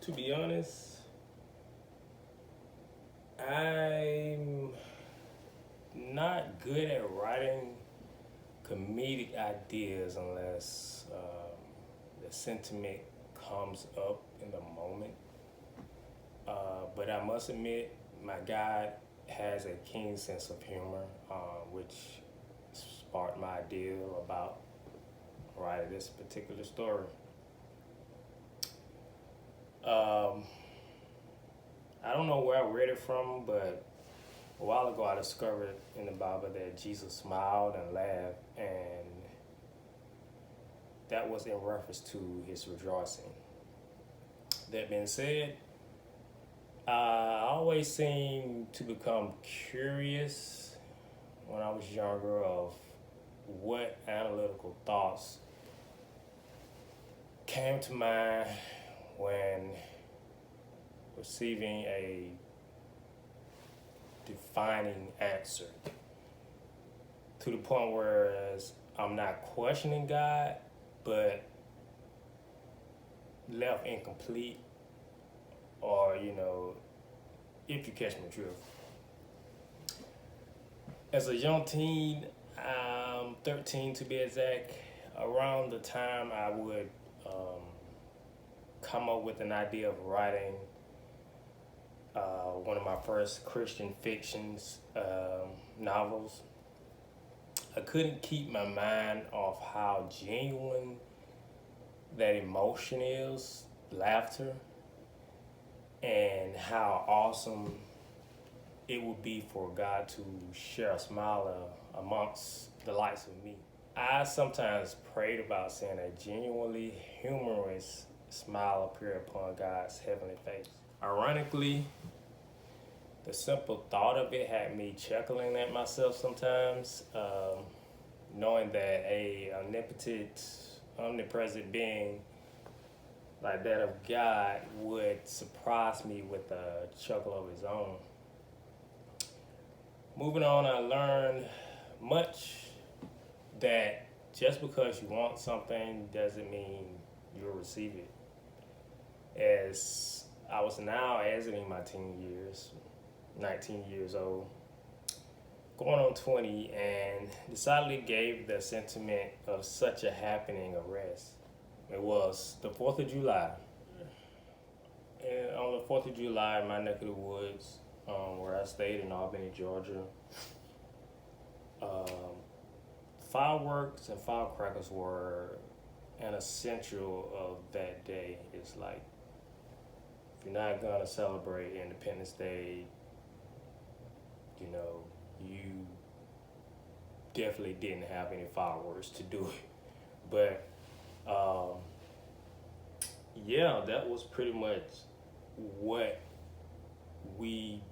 To be honest, I'm not good at writing comedic ideas unless the sentiment comes up in the moment. But I must admit, my God has a keen sense of humor, which sparked my idea about writing this particular story. Um, I don't know where I read it from, but a while ago I discovered in the Bible that Jesus smiled and laughed, and that was in reference to his rejoicing. That being said, I always seemed to become curious when I was younger of what analytical thoughts came to mind when receiving a defining answer, to the point where I'm not questioning God, but left incomplete, or if you catch my drift. As a young teen, 13 to be exact, around the time I would come up with an idea of writing one of my first Christian fictions novels, I couldn't keep my mind off how genuine that emotion is, laughter, and how awesome it would be for God to share a smile amongst the likes of me. I sometimes prayed about seeing a genuinely humorous smile appear upon God's heavenly face. Ironically, the simple thought of it had me chuckling at myself sometimes, knowing that a omnipotent, omnipresent being like that of God would surprise me with a chuckle of his own. Moving on, I learned much that just because you want something doesn't mean you'll receive it. As I was now exiting my teen years, 19 years old, going on 20, and decidedly gave the sentiment of such a happening a rest. It was the 4th of July. And on the 4th of July, in my neck of the woods, where I stayed in Albany, Georgia, um, fireworks and firecrackers were an essential of that day. It's like, if you're not gonna celebrate Independence Day, you definitely didn't have any fireworks to do it. But yeah, that was pretty much what we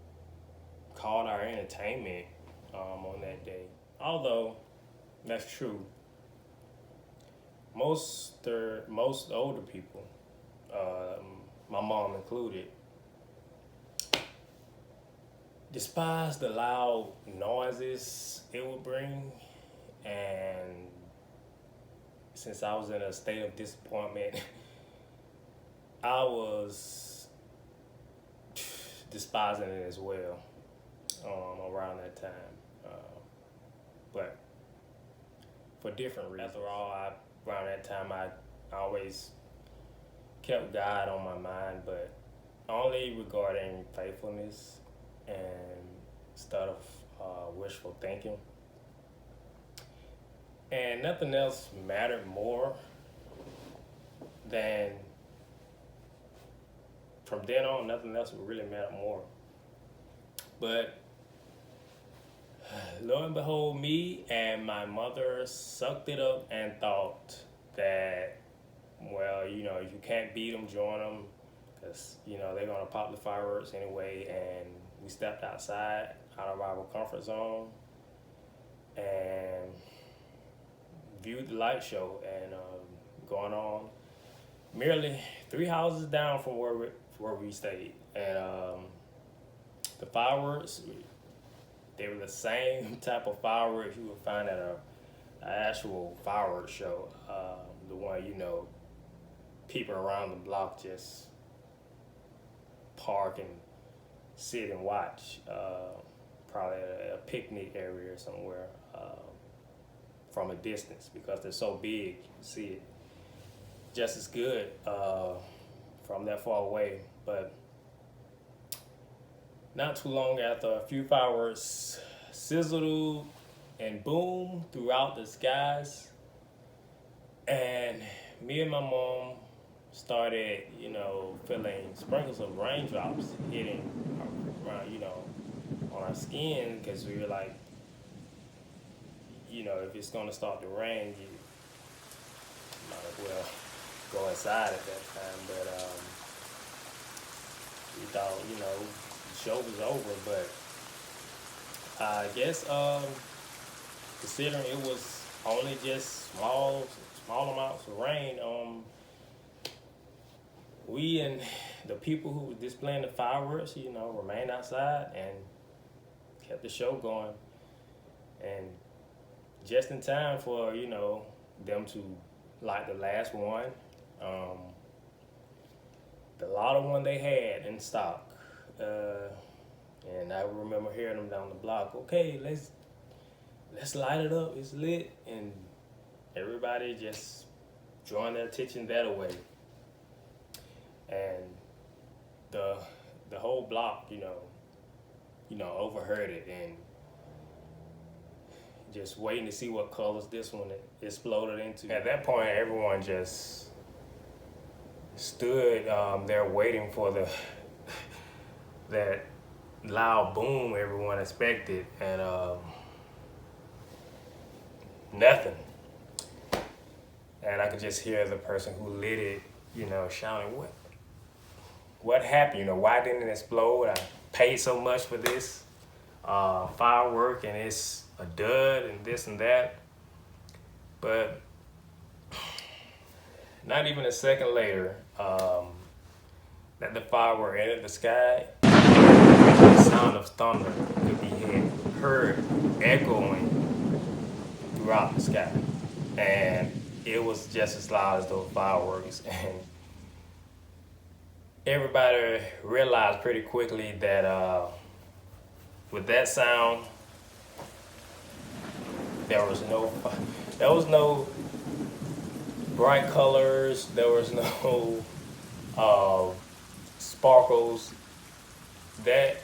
called our entertainment on that day. Although that's true, most older people, my mom included, despise the loud noises it would bring. And since I was in a state of disappointment, I was despising it as well around that time. But for different reasons. After all, around that time, I always kept God on my mind, but only regarding faithfulness and instead of wishful thinking. And nothing else mattered more than, from then on, nothing else would really matter more. But lo and behold, me and my mother sucked it up and thought that, well, if you can't beat them, join them, because, they're going to pop the fireworks anyway. And we stepped outside, out of our comfort zone, and viewed the light show and going on merely 3 houses down from where we stayed. And the fireworks, they were the same type of fireworks you would find at an actual fireworks show. The one, people around the block just park and sit and watch, probably a picnic area or somewhere, from a distance, because they're so big. You can see it just as good from that far away. But not too long after, a few fireworks sizzled and boomed throughout the skies, and me and my mom started, feeling sprinkles of raindrops hitting around, on our skin, because we were like, if it's gonna start to rain, you might as well go inside at that time. But we thought, the show was over. But I guess, considering it was only just small amounts of rain, we and the people who were displaying the fireworks, remained outside and kept the show going. And just in time for, them to light the last one, the louder one they had in stock. And I remember hearing them down the block, okay, let's light it up, it's lit. And everybody just drawing their attention that way. And the whole block, overheard it and just waiting to see what colors this one exploded into. At that point, everyone just stood there waiting for that loud boom everyone expected, and nothing. And I could just hear the person who lit it, shouting, what happened? Why didn't it explode? I paid so much for this firework, and it's a dud, and this and that. But not even a second later, that the firework entered the sky, the sound of thunder could be heard echoing throughout the sky. And it was just as loud as those fireworks. And everybody realized pretty quickly that with that sound, there was no bright colors, there was no sparkles. That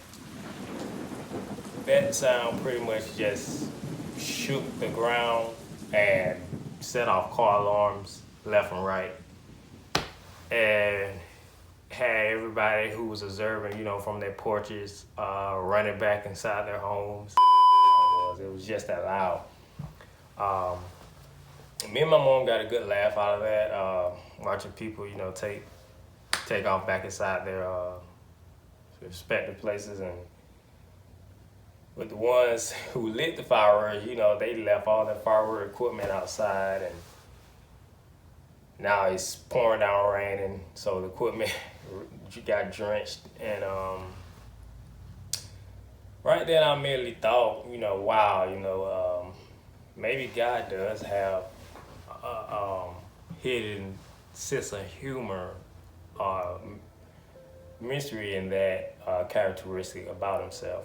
sound pretty much just shook the ground and set off car alarms left and right, and had everybody who was observing, from their porches, running back inside their homes. It was just that loud. Me and my mom got a good laugh out of that, watching people, take off back inside their respective places. And with the ones who lit the fireworks, they left all their firework equipment outside, and now it's pouring down rain, and so the equipment got drenched. And right then I immediately thought, wow, maybe God does have a hidden sense of humor, mystery in that characteristic about himself.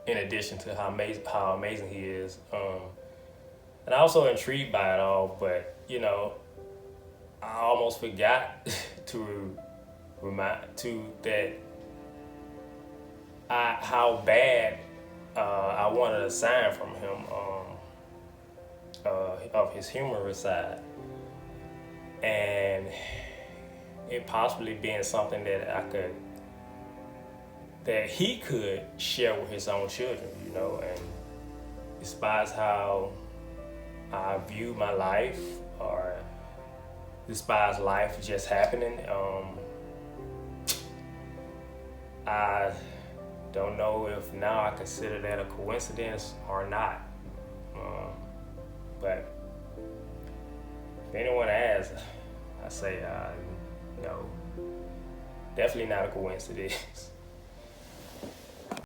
In addition to how amazing he is, and I'm also intrigued by it all. But I almost forgot to remind that how bad I wanted a sign from him of his humorous side, and it possibly being something that he could share with his own children, and despise how I view my life, or despise life just happening. I don't know if now I consider that a coincidence or not. But if anyone asks, I say, no, definitely not a coincidence.